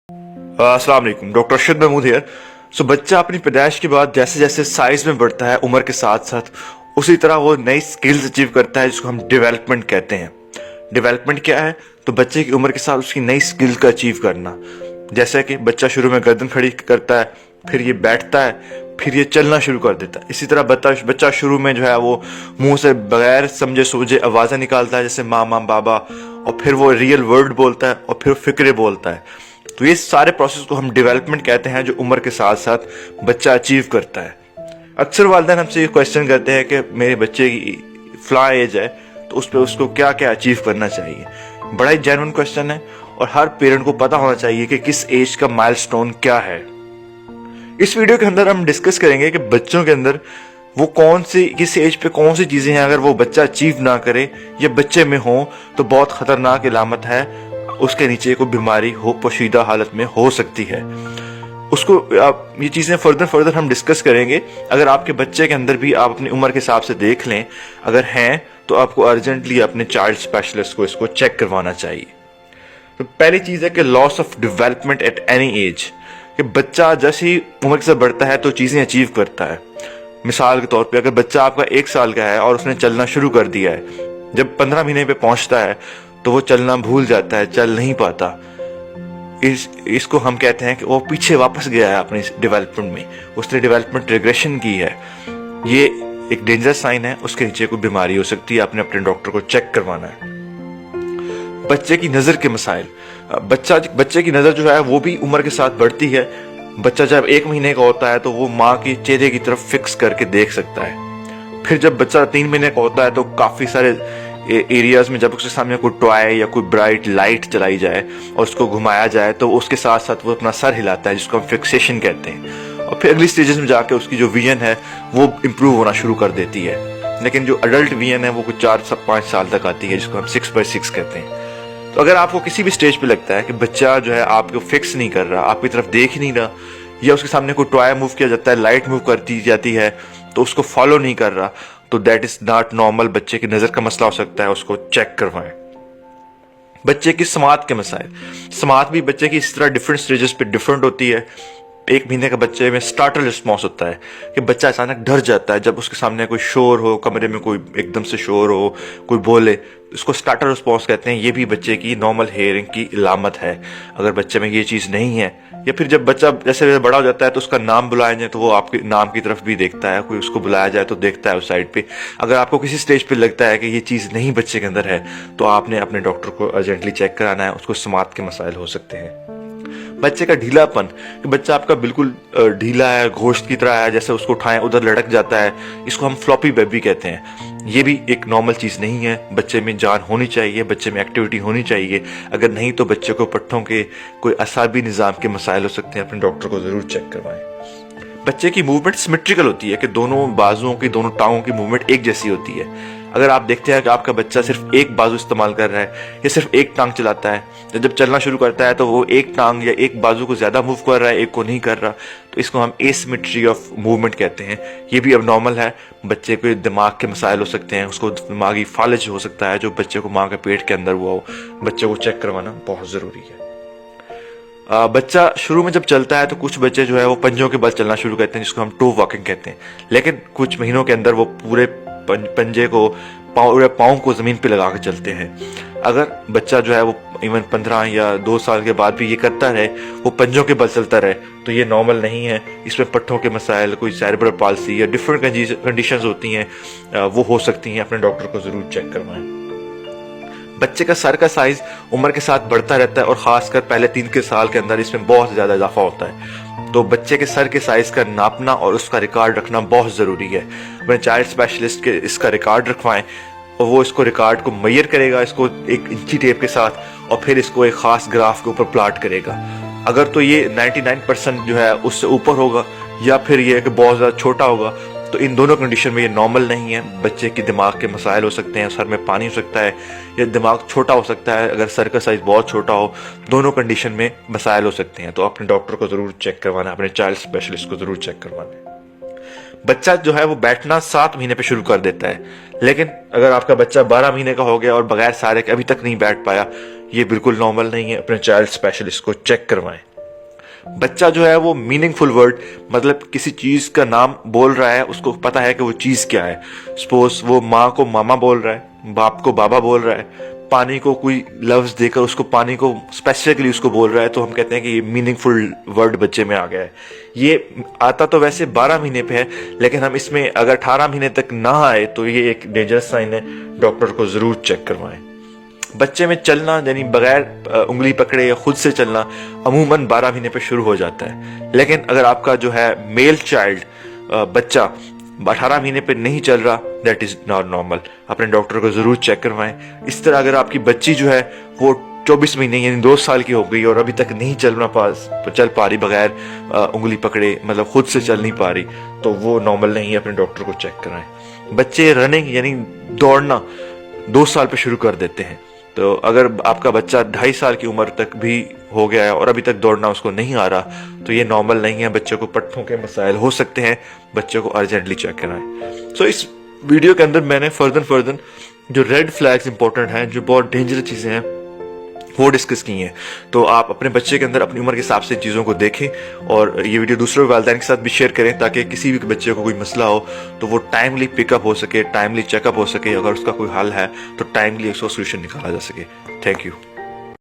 अस्सलाम वालेकुम, doctor Arshad Mahmood here. सो बच्चा अपनी पैदाइश के बाद जैसे जैसे साइज में बढ़ता है उम्र के साथ साथ, उसी तरह वो नई स्किल्स अचीव करता है जिसको हम डेवलपमेंट कहते हैं। डेवलपमेंट क्या है? तो बच्चे की उम्र के साथ उसकी नई स्किल्स का अचीव करना। जैसे कि बच्चा शुरू में गर्दन खड़ी करता है, फिर ये बैठता है, फिर ये चलना शुरू कर देता है। इसी तरह बच्चा शुरू में जो है वो मुंह से बगैर समझे सूझे आवाज़ें निकालता है, जैसे माँ माँ बाबा, और फिर वो रियल वर्ड बोलता है और फिर फिक्रे बोलता है। तो ये सारे प्रोसेस को हम डेवलपमेंट कहते हैं, जो उम्र के साथ साथ बच्चा अचीव करता है। अक्सर वालिदैन हमसे ये क्वेश्चन करते हैं कि मेरे बच्चे की फ्ला एज है, तो उस पर उसको क्या क्या अचीव करना चाहिए। बड़ा ही जेन्युइन क्वेश्चन है और हर पेरेंट को पता होना चाहिए कि किस एज का माइलस्टोन क्या है। इस वीडियो के अंदर हम डिस्कस करेंगे कि बच्चों के अंदर वो किस एज पे कौन सी चीजें हैं, अगर वो बच्चा अचीव ना करे या बच्चे में हो तो बहुत खतरनाक इलामत है, उसके नीचे कोई बीमारी हो, पोशीदा हालत में हो सकती है। उसको आप ये चीजें फर्दर हम डिस्कस करेंगे। अगर आपके बच्चे के अंदर भी आप अपनी उम्र के हिसाब से देख लें, अगर हैं तो आपको अर्जेंटली अपने चाइल्ड स्पेशलिस्ट को इसको चेक करवाना चाहिए। तो पहली चीज है कि loss of development at any as, कि बच्चा जैसे ही उम्र से बढ़ता है तो चीजें अचीव करता है। मिसाल के तौर पे अगर बच्चा आपका 1 साल का है और उसने चलना शुरू कर दिया है, जब 15 महीने पे पहुंचता है तो वो चलना भूल जाता है, चल नहीं पाता। इसको हम कहते हैं कि वो पीछे वापस गया है अपने डेवलपमेंट में, उसने डेवलपमेंट रिग्रेशन की है। ये एक डेंजरस साइन है, उसके नीचे कोई बीमारी हो सकती है, आपने अपने डॉक्टर को चेक करवाना है। बच्चे की नजर के मसाइल, बच्चे की नजर जो है वो भी उम्र के साथ बढ़ती है। बच्चा जब 1 महीने का होता है तो वो माँ के चेहरे की तरफ फिक्स करके देख सकता है। फिर जब बच्चा 3 महीने का होता है तो काफी सारे एरियाज में जब उसके सामने कोई टॉय या कोई ब्राइट लाइट चलाई जाए और उसको घुमाया जाए तो उसके साथ साथ वो अपना सर हिलाता है, जिसको हम फिक्सेशन कहते हैं। और फिर अगली स्टेजेस में जाके उसकी जो विजन है वो इम्प्रूव होना शुरू कर देती है। लेकिन जो अडल्ट विजन है वो कुछ 4-5 साल तक आती है, जिसको हम 6x6 कहते हैं। तो अगर आपको किसी भी स्टेज पे लगता है कि बच्चा जो है आपको फिक्स नहीं कर रहा, आपकी तरफ देख ही नहीं रहा, या उसके सामने कोई टॉय मूव किया जाता है, लाइट मूव करती जाती है तो उसको फॉलो नहीं कर रहा, तो दैट इज नॉट नॉर्मल, बच्चे की नजर का मसला हो सकता है, उसको चेक करवाएं। बच्चे की समात के मसाइल, समात भी बच्चे की इस तरह डिफरेंट स्टेजेस पे डिफरेंट होती है। 1 महीने का बच्चे में स्टार्टर रिस्पॉन्स होता है कि बच्चा अचानक डर जाता है जब उसके सामने कोई शोर हो, कमरे में कोई एकदम से शोर हो, कोई बोले, इसको स्टार्टर रिस्पॉन्स कहते हैं। ये भी बच्चे की नॉर्मल हेयरिंग की इलामत है। अगर बच्चे में ये चीज़ नहीं है, या फिर जब बच्चा जैसे बड़ा हो जाता है तो उसका नाम बुलाया जाए तो वो आपके नाम की तरफ भी देखता है, कोई उसको बुलाया जाए तो देखता है उस साइड पे। अगर आपको किसी स्टेज पे लगता है कि ये चीज़ नहीं बच्चे के अंदर है तो आपने अपने डॉक्टर को अर्जेंटली चेक कराना है, उसको समात के मसाइल हो सकते हैं। बच्चे का ढीलापन, कि बच्चा आपका बिल्कुल ढीला है, गोश्त की तरह है, जैसे उसको उठाएं उधर लटक जाता है, इसको हम फ्लॉपी बेबी कहते हैं। ये भी एक नॉर्मल चीज़ नहीं है। बच्चे में जान होनी चाहिए, बच्चे में एक्टिविटी होनी चाहिए। अगर नहीं तो बच्चे को पट्टों के कोई असाबी निज़ाम के मसाइल हो सकते हैं, अपने डॉक्टर को ज़रूर चेक करवाएं। बच्चे की मूवमेंट सिमेट्रिकल होती है, कि दोनों बाजुओं की, दोनों टांगों की मूवमेंट एक जैसी होती है। अगर आप देखते हैं कि आपका बच्चा सिर्फ एक बाजू इस्तेमाल कर रहा है या सिर्फ एक टांग चलाता है, तो जब चलना शुरू करता है तो वो एक टांग या एक बाजू को ज्यादा मूव कर रहा है, एक को नहीं कर रहा, तो इसको हम एसिमेट्री ऑफ मूवमेंट कहते हैं। ये भी अब नॉर्मल है। बच्चे को दिमाग के मसाइल हो सकते हैं, उसको दिमागी फालज हो सकता है जो बच्चे को माँ के पेट के अंदर हुआ हो। बच्चे को चेक करवाना बहुत जरूरी है। बच्चा शुरू में जब चलता है तो कुछ बच्चे जो है वो पंजों के बल चलना शुरू करते हैं, जिसको हम टो वॉकिंग कहते हैं। लेकिन कुछ महीनों के अंदर वो पूरे पंजे को, पाँव को जमीन पे लगा के चलते हैं। अगर बच्चा जो है वो इवन 15 या 2 साल के बाद भी ये करता रहे, वो पंजों के बल चलता रहे, तो ये नॉर्मल नहीं है। इसमें पट्टों के मसाइल, कोई सेरेब्रल पाल्सी या डिफरेंट कंडीशंस होती हैं, वो हो सकती हैं। अपने डॉक्टर को जरूर चेक करवाएं। बच्चे का सर का साइज उम्र के साथ बढ़ता रहता है और खासकर पहले 3 साल के अंदर इसमें बहुत ज्यादा इजाफा होता है। तो बच्चे के सर के साइज का नापना और उसका रिकॉर्ड रखना बहुत जरूरी है। अपने चाइल्ड स्पेशलिस्ट के इसका रिकॉर्ड रखवाएं और वो इसको रिकॉर्ड को मेजर करेगा, इसको एक इंची टेप के साथ, और फिर इसको एक खास ग्राफ के ऊपर प्लॉट करेगा। अगर तो ये 99% जो है उससे ऊपर होगा, या फिर ये कि बहुत ज्यादा छोटा होगा, तो इन दोनों कंडीशन में ये नॉर्मल नहीं है। बच्चे के दिमाग के मसाइल हो सकते हैं, सर में पानी हो सकता है, या दिमाग छोटा हो सकता है। अगर सर का साइज बहुत छोटा हो, दोनों कंडीशन में मसाइल हो सकते हैं। तो अपने डॉक्टर को जरूर चेक करवाना, अपने चाइल्ड स्पेशलिस्ट को जरूर चेक करवाना। बच्चा जो है वो बैठना 7 महीने पे शुरू कर देता है, लेकिन अगर आपका बच्चा 12 महीने का हो गया और बगैर सहारे के अभी तक नहीं बैठ पाया, ये बिल्कुल नॉर्मल नहीं है। अपने चाइल्ड स्पेशलिस्ट को चेक करवाएं। بچہ جو ہے وہ میننگ فل ورڈ مطلب کسی چیز کا نام بول رہا ہے، اس کو پتا ہے کہ وہ چیز کیا ہے. سپوز وہ ماں کو ماما بول رہا ہے، باپ کو بابا بول رہا ہے، پانی کو کوئی لفظ دے کر اس کو پانی کو اسپیسیفکلی اس کو بول رہا ہے، تو ہم کہتے ہیں کہ یہ میننگ فل ورڈ بچے میں آ گیا ہے. یہ آتا تو ویسے 12 مہینے پہ ہے، لیکن ہم اس میں اگر 18 مہینے تک نہ آئے تو یہ ایک ڈینجرس سائن ہے، ڈاکٹر کو ضرور چیک کروائیں. بچے میں چلنا یعنی بغیر انگلی پکڑے یا خود سے چلنا عموماً 12 مہینے پہ شروع ہو جاتا ہے. لیکن اگر آپ کا جو ہے میل چائلڈ بچہ 18 مہینے پہ نہیں چل رہا، دیٹ از ناٹ نارمل، اپنے ڈاکٹر کو ضرور چیک کروائیں. اس طرح اگر آپ کی بچی جو ہے وہ 24 مہینے یعنی 2 سال کی ہو گئی اور ابھی تک نہیں چل پا رہی بغیر انگلی پکڑے، مطلب خود سے چل نہیں پا رہی، تو وہ نارمل نہیں ہے، اپنے ڈاکٹر کو چیک کرائیں. بچے رننگ یعنی دوڑنا 2 سال پہ شروع کر دیتے ہیں، تو اگر آپ کا بچہ 2.5 سال کی عمر تک بھی ہو گیا ہے اور ابھی تک دوڑنا اس کو نہیں آ رہا، تو یہ نارمل نہیں ہے، بچے کو پٹھوں کے مسائل ہو سکتے ہیں، بچے کو ارجنٹلی چیک کرائیں. سو اس ویڈیو کے اندر میں نے فردن جو ریڈ فلیگز امپورٹنٹ ہیں، جو بہت ڈینجرس چیزیں ہیں، وہ ڈسکس کی ہیں. تو آپ اپنے بچے کے اندر اپنی عمر کے حساب سے چیزوں کو دیکھیں اور یہ ویڈیو دوسرے والدین کے ساتھ بھی شیئر کریں، تاکہ کسی بھی بچے کو کوئی مسئلہ ہو تو وہ ٹائملی پک اپ ہو سکے، ٹائملی چیک اپ ہو سکے، اگر اس کا کوئی حل ہے تو ٹائملی اس کو سولوشن نکالا جا سکے. Thank you.